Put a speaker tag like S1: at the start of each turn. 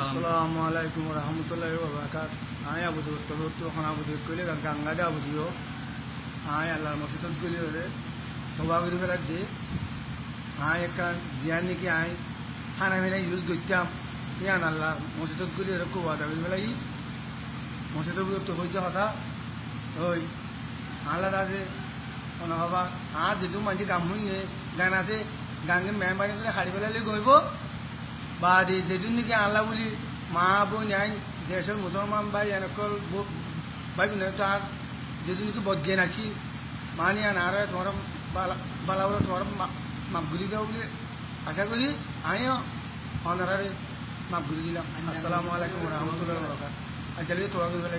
S1: আসসালামু আলাইকুম রহমতুল্লাহি ওয়া বারাকাতুহু। আয় আবুদি উত্তর খান আবুদি কইলে গঙ্গা দে আবুদিও আয় আল্লাহ মসজিদত গলি হলে তবা করি ফেলা দে আয় একান জিয়ান নাকি আয় হানা ফেনা ইউজ করতাম ইয়ান আল্লাহ মসজিদত গলি হলে খুব আদা করি ফেলাই মসজিদের তো হইতে কথা ওই আল্লাহ আছে মনে হবা আর যেহেতু মানুষ গাম শুনে গান আছে গানকে মেহরবানি করে হারি ফেলালে গইব বা যেদিন নাকি আল্লাহ বলি মা বোন আইন দেশের মুসলমান ভাই এনেকল ভাই বোন তার যেদিন নাকি বজ্ঞান আছি মানি আন আর তোমার বালা বলে তোমার মাপ ঘুরি দেওয়া বলে আশা করি আমিও অনারে মাপ ঘুরি দিলাম। আসসালামু আলাইকুম রহমতুল্লাহ বরকাত। আচ্ছা তোমাকে বলে